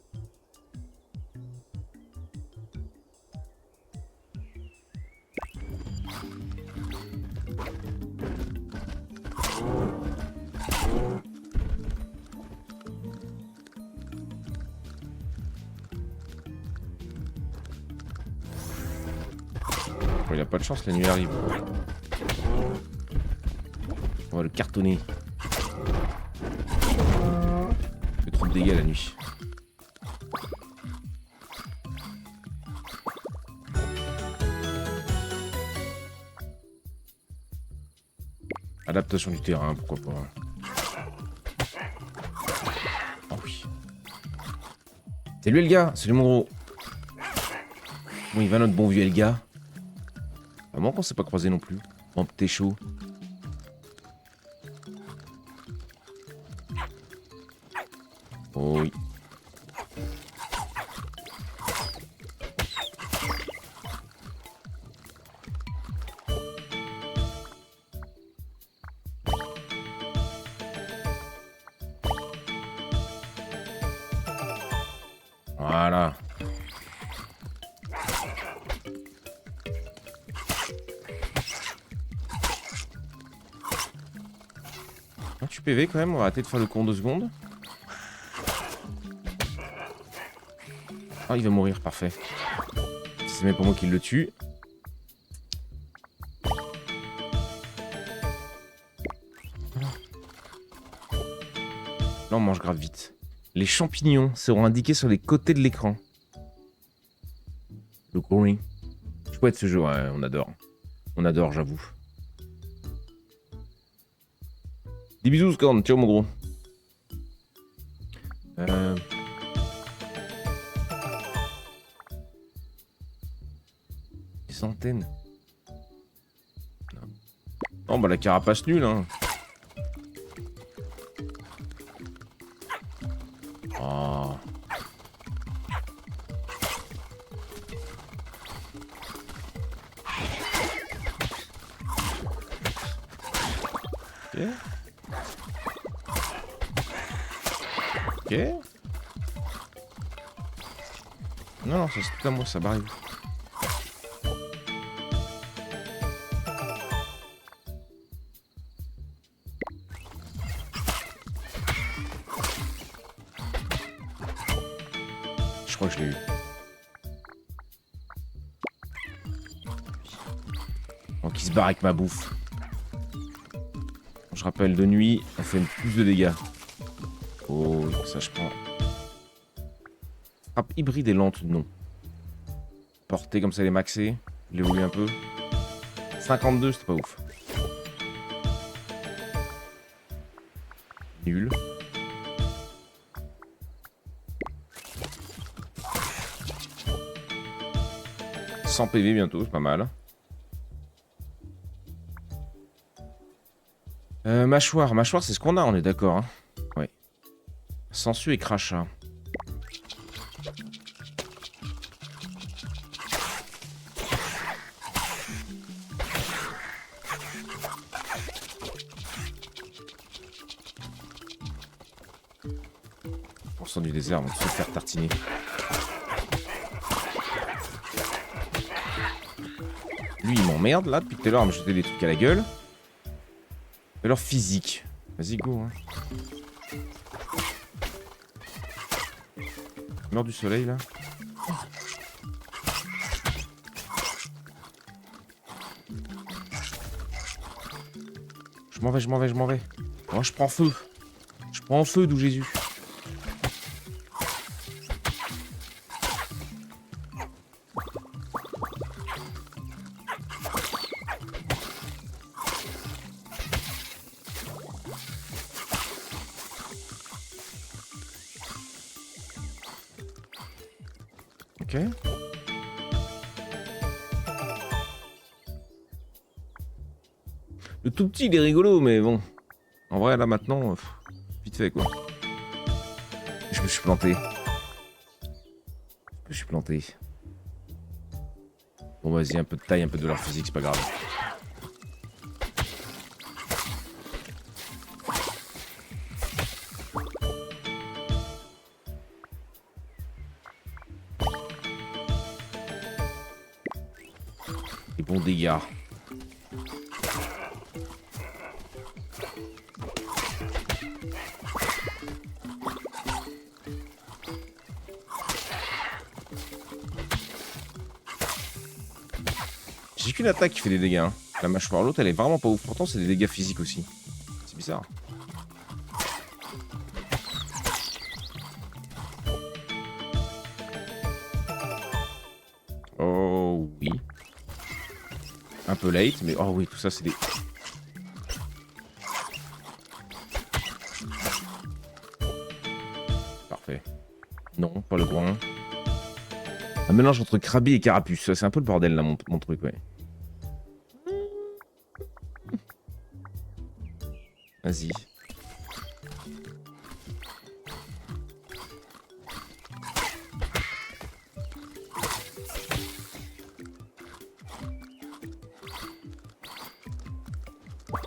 Oh, il a pas de chance, la nuit arrive. On va le cartonner. Il fait trop de dégâts la nuit. Adaptation du terrain, pourquoi pas. Oh oui. Salut Elga, salut mon gros. Bon, il va notre bon vieux Elga. Vraiment qu'on s'est pas croisé non plus. Bon, t'es chaud. Oh oui. Voilà. 28 PV quand même, on va arrêter de faire le con 2 secondes. Ah, il va mourir, parfait. C'est même pour moi qui le tue. Là, on mange grave vite. Les champignons seront indiqués sur les côtés de l'écran. Le green. Chouette ce jeu, ouais, on adore. On adore, j'avoue. Des bisous, Scorn. Ciao, mon gros. Des centaines. Non, bah la carapace nulle, hein. Oh. Ok. Ok. Non, non, ça c'est tout à moi, ça m'arrive. Je crois que je l'ai eu. Donc il se barre avec ma bouffe. Je rappelle, de nuit, elle fait plus de dégâts. Oh, ça je prends. Frappe hybride et lente, non. Portée comme ça, elle est maxée. Je l'ai voulu un peu. 52, c'était pas ouf. Nul. « 100 PV bientôt, c'est pas mal. Mâchoire. Mâchoire, c'est ce qu'on a, on est d'accord. Hein. Ouais. Sangsue et crachat. % du désert, on va se faire tartiner. Lui, il m'emmerde là depuis tout à l'heure à me jeter des trucs à la gueule. Alors physique. Vas-y, go. Hein. Meurs du soleil là. Je m'en vais, je m'en vais, je m'en vais. Moi, je prends feu. Je prends feu d'où Jésus. Ok. Le tout petit, il est rigolo, mais bon. En vrai, là, maintenant, vite fait, quoi. Je me suis planté. Je me suis planté. Bon, vas-y, un peu de taille, un peu de leur physique, c'est pas grave. Et bons dégâts. J'ai qu'une attaque qui fait des dégâts. Hein. La mâchoire, l'autre, elle est vraiment pas ouf. Pourtant, c'est des dégâts physiques aussi. C'est bizarre. Oh oui. Un peu late, mais oh oui, tout ça, c'est des... Parfait. Non, pas le groin. Un mélange entre Krabi et Carapuce. C'est un peu le bordel, là, mon truc, ouais. Vas-y. «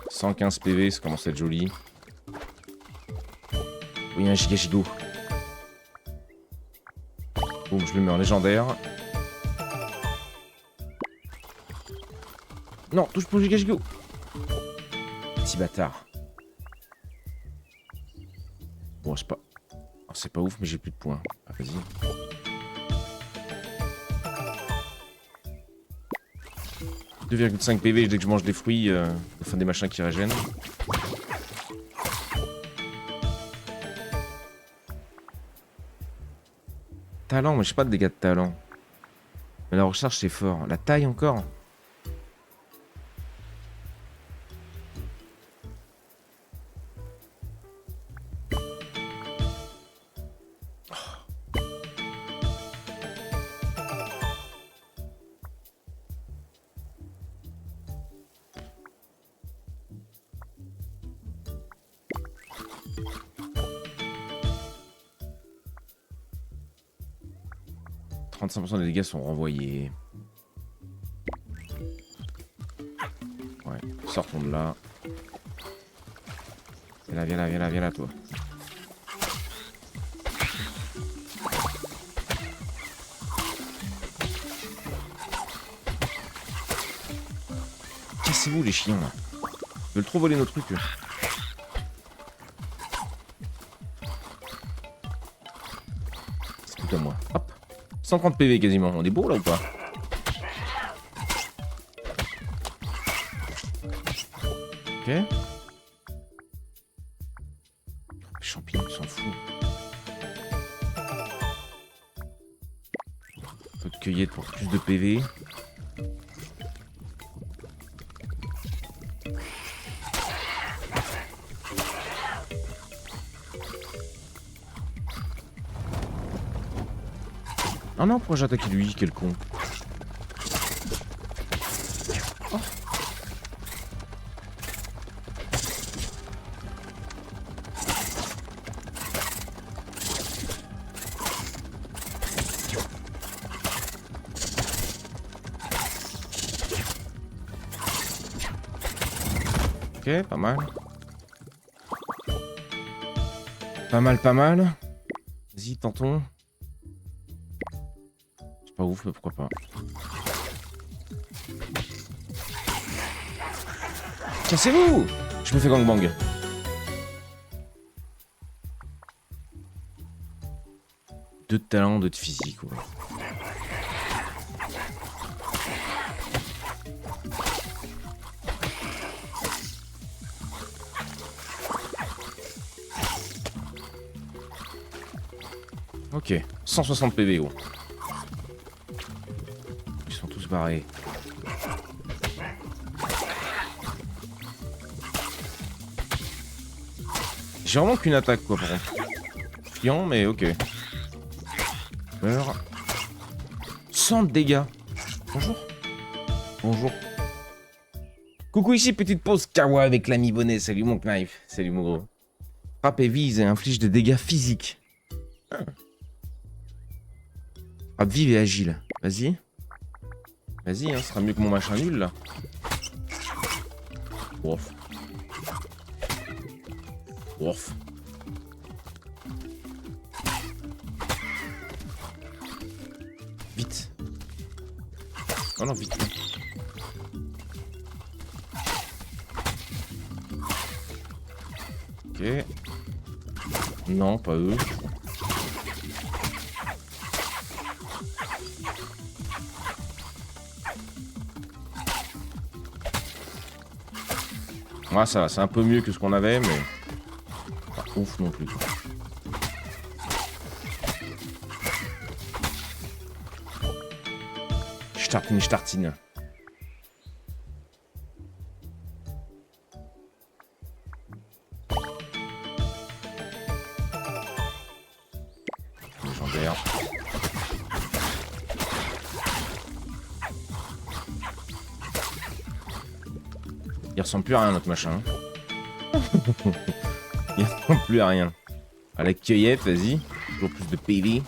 115 PV, ça commence à être joli. Oui, un giga gigot. Boum, je le mets en légendaire. Non, touche pas au giga gigot. Petit bâtard. Bon, c'est pas... Oh, c'est pas ouf, mais j'ai plus de points. Ah, vas-y. « 2,5 PV dès que je mange des fruits, enfin des machins qui régènent. » Talent, mais j'ai pas de dégâts de talent. Mais la recharge, c'est fort. La taille encore. « 35% des dégâts sont renvoyés. » Ouais, sortons de là. Viens là, toi. Cassez-vous les chiens là. Ils veulent trop voler nos trucs. C'est tout à moi. Hop. 130 PV quasiment. On est beau là ou pas? Ok. Champignons, on s'en fout. Peu de cueillette pour plus de PV. Oh non, pourquoi j'attaque lui? Quel con. Oh. Ok, pas mal. Pas mal. Vas-y, tentons. C'est pas ouf, mais pourquoi pas. Cassez-vous! Je me fais gangbang. Deux de talent, deux de physique, ouais. Ok, 160 PV, oh. Ils sont tous barrés. J'ai vraiment qu'une attaque, quoi, par contre. Chiant, mais ok. Meurs. 100 de dégâts. Bonjour. Bonjour. Coucou, ici, petite pause kawa avec l'ami bonnet. Salut mon knife. Salut mon gros. Frappe et vise et inflige des dégâts physiques. Frappe vive et agile. Vas-y. Vas-y, hein, ce sera mieux que mon machin nul, là. Ouf. Ouf. Vite. Oh non, vite. Ok. Non, pas eux. Ouais, ça va, c'est un peu mieux que ce qu'on avait, mais pas ouf non plus. Je tartine. Légendaire. Il ressemble plus à rien notre machin. Il ressemble plus à rien. À la cueillette, vas-y. Toujours plus de PV.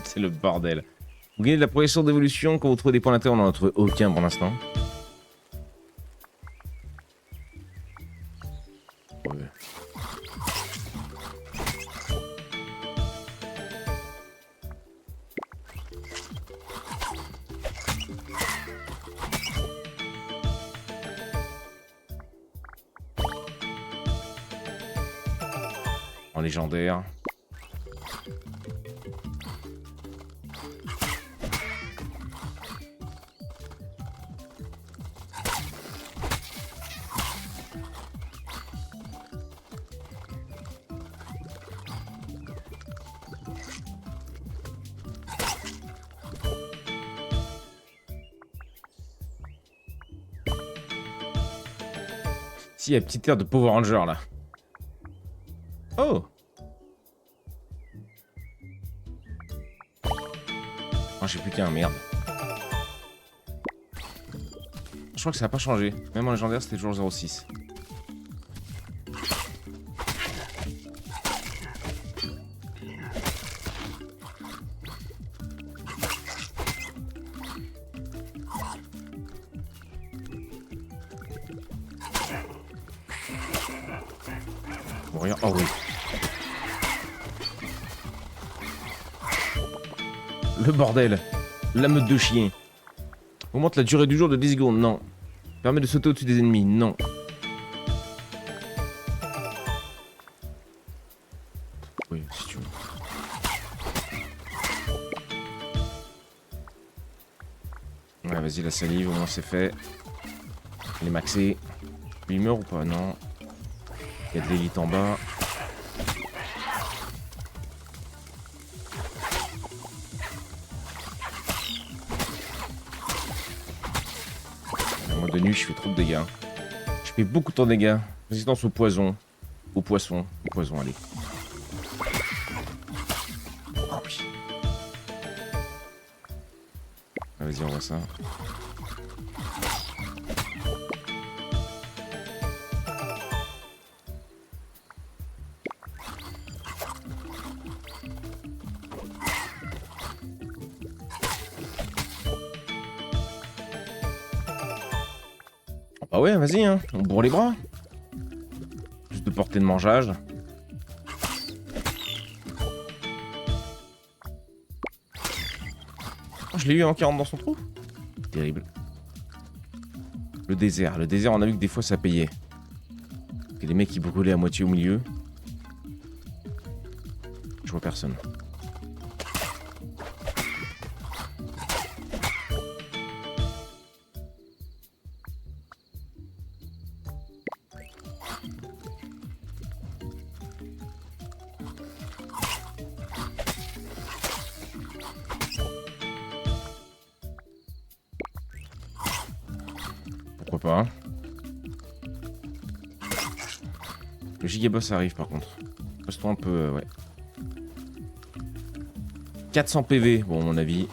C'est le bordel. Vous gagnez de la progression d'évolution quand vous trouvez des points d'intérêt. On n'en a trouvé aucun pour l'instant. Ouais. En légendaire. Si, il y a petite air de Power Ranger là. Oh! j'ai plus qu'un, merde. Je crois que ça a pas changé. Même en légendaire, c'était toujours 0,6. Bon, regarde. Oh oui. Le bordel. La meute de chiens. Augmente la durée du jour de 10 secondes. Non. Permet de sauter au-dessus des ennemis. Non. Oui, si tu veux. Ouais, vas-y, la salive, au moins c'est fait. Il est maxé. Il meurt ou pas? Non. Il y a de l'élite en bas. Moi de nuit, je fais trop de dégâts. Je fais beaucoup de dégâts. Résistance au poison. Au poisson. Au poison, allez. Oh oui. Ah, vas-y, on voit ça. Ah ouais, vas-y, hein. On bourre les bras. Plus de portée de mangeage. Oh, je l'ai eu en 40 dans son trou. Terrible. Le désert. Le désert, on a vu que des fois ça payait. Que les mecs qui brûlaient à moitié au milieu. Je vois personne. Pourquoi pas. Le gigaboss arrive par contre. Restons un peu... ouais. 400 PV, bon à mon avis.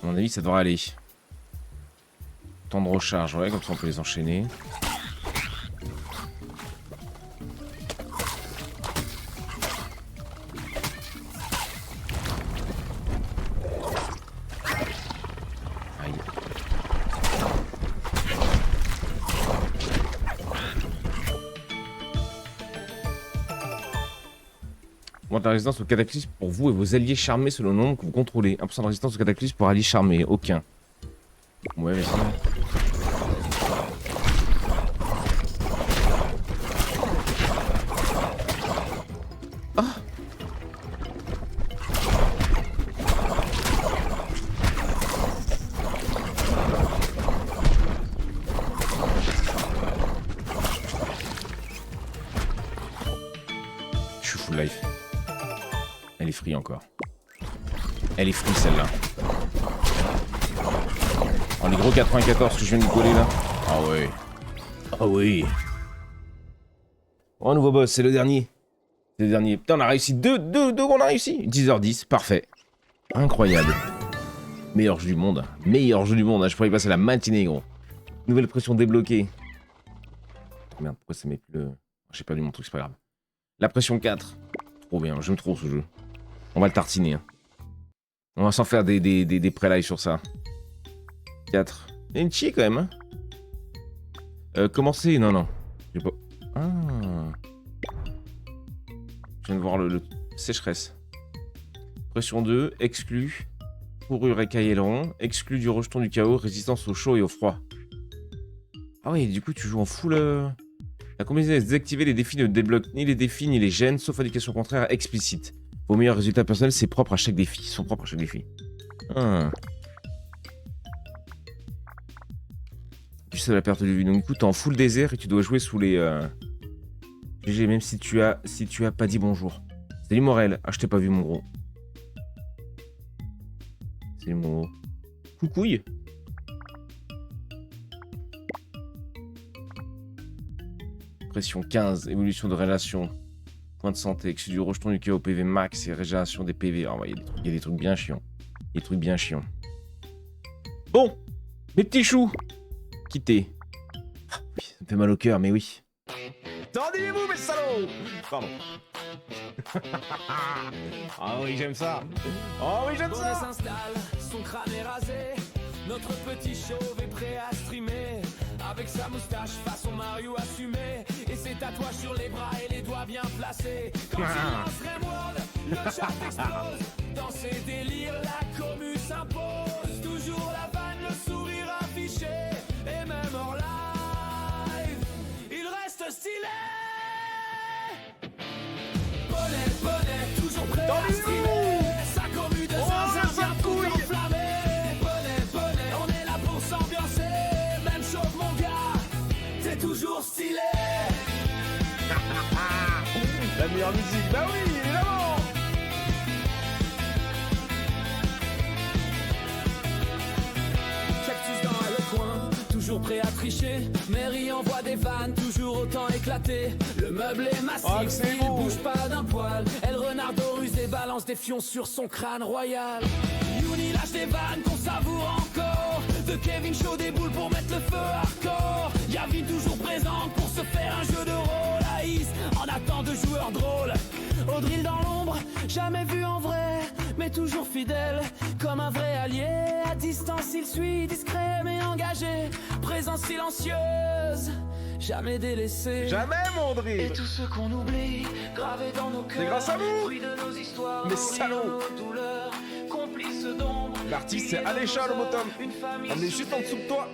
À mon avis ça devrait aller. Temps de recharge, ouais, comme ça on peut les enchaîner. Aïe. Augmente la résistance au cataclysme pour vous et vos alliés charmés selon le nombre que vous contrôlez. 1% de résistance au cataclysme pour alliés charmés. Aucun. Ouais, mais ça... Ah! Je suis full life. Elle est free encore. Elle est free celle-là. Oh, les gros 94 que je viens de lui coller là. Ah ouais. Ah oui. Oh, nouveau boss, c'est le dernier. C'est le dernier. Putain, on a réussi deux on a réussi. 10h10, parfait. Incroyable. Meilleur jeu du monde. Meilleur jeu du monde. Je pourrais y passer la matinée, gros. Nouvelle pression débloquée. Merde, pourquoi ça met plus le... J'ai perdu mon truc, c'est pas grave. La pression 4. Trop bien, j'aime trop ce jeu. On va le tartiner. Hein. On va s'en faire des pré-lives sur ça. 4. Il y a une chier quand même. Hein. Commencer, non. J'ai pas... Ah. Je viens de voir le sécheresse. Pression 2, exclu. Fourrure écaille aileron. Exclu du rejeton du chaos, résistance au chaud et au froid. Ah oui, du coup tu joues en full... La combinaison est désactivée, les défis ne débloquent ni les défis ni les gènes, sauf indication contraire explicite. Vos meilleurs résultats personnels, c'est propre à chaque défi. Ils sont propres à chaque défi. Ah. Plus à la perte de vue. Donc du coup, t'es en full désert et tu dois jouer sous les... GG, même si tu as pas dit bonjour. Salut Morel. Ah, je t'ai pas vu mon gros. Salut mon gros. Coucouille. Pression 15, évolution de relation. Point de santé, excès du rejeton du au PV max et régénération des PV. Ah, ouais, il y a des trucs bien chiants. Des trucs bien chiants. Bon, mes petits choux. Quittez. Ah, oui, ça me fait mal au cœur, mais oui. Tendez-vous, mes salauds. Pardon. Ah oui, j'aime ça. Oh oui, j'aime ça. S'installe, son crâne est rasé. Notre petit chauve est prêt à streamer. Avec sa moustache façon Mario assumé. Et ses tatouages sur les bras et les doigts bien placés. Quand il lance Rimworld, le chat explose. Dans ses délires, la commu s'impose. Toujours la vanne, le sourire affiché. Et même hors live, il reste stylé. Bonnet, toujours prêt à streamer. Sa commu de zinzin vient tout enflammer. Bonnet, on est là pour s'ambiancer. Même chose mon gars, t'es toujours stylé. La meilleure musique, bah oui, évidemment. Cactus dans le coin, toujours prêt à tricher. Mary envoie des vannes, toujours autant éclaté. Le meuble est massif, il bouge pas d'un poil. Elle renardo ruse et balance des fions sur son crâne royal. Youni lâche des vannes qu'on savoure encore. De Kevin Shaw des boules pour mettre le feu hardcore. Yavin toujours présente pour se faire un jeu de rôle. Aïs en attend de joueurs drôles. Audril dans l'ombre, jamais vu en vrai, mais toujours fidèle, comme un vrai allié. À distance il suit, discret mais engagé. Présence silencieuse, jamais délaissé. Jamais, mon drill. Et tout ce qu'on oublie, gravé dans nos cœurs. C'est grâce à vous. Fruit de nos histoires, Mais salauds. nos douleurs, complices d'ombre. L'artiste, c'est Alécha, le bottom. On est juste en dessous de toi.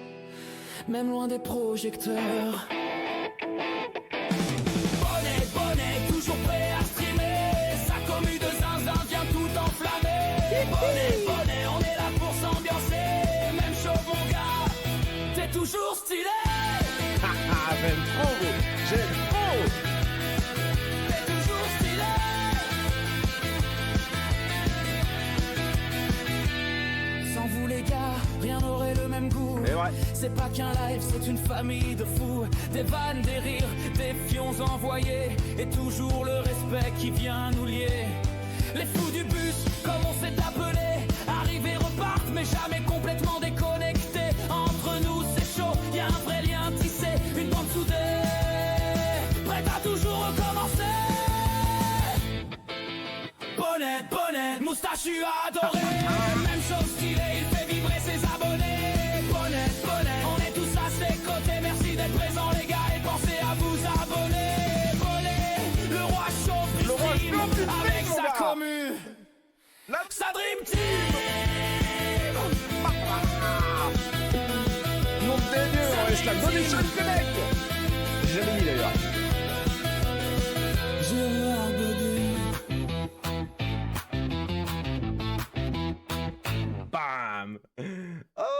Même loin des projecteurs. Bonnet, toujours prêt à streamer. Sa commu de zinzin vient tout enflammer. Bonnet, on est là pour s'ambiancer. Même chose mon gars, t'es toujours stylé. J'aime trop, gros. J'aime trop. T'es toujours stylé. Sans vous les gars, rien n'aurait le même goût. Et ouais. C'est pas qu'un live, c'est une famille de fous. Des vannes, des rires, des fions envoyés. Et toujours le respect qui vient nous lier. Les fous du bus, comme on s'est appelé. Arrivés repartent, mais jamais complètement déconnectés. Entre nous, c'est chaud, y a un vrai lien tissé. Une bande soudée, prête à toujours recommencer. Bonnet, moustachu adoré. Même chose qu'il est, il fait vibrer ses abonnés. Bonnet, on est tous à ses côtés. Merci d'être présents les gars et pensez à vous abonner. Bonnet, le roi chauffe du stream avec sa commu. Sa dream team. Nom de Dieu, on laisse la Donation Connect. J'ai jamais mis d'ailleurs. Gérard Baudet. Bam. Oh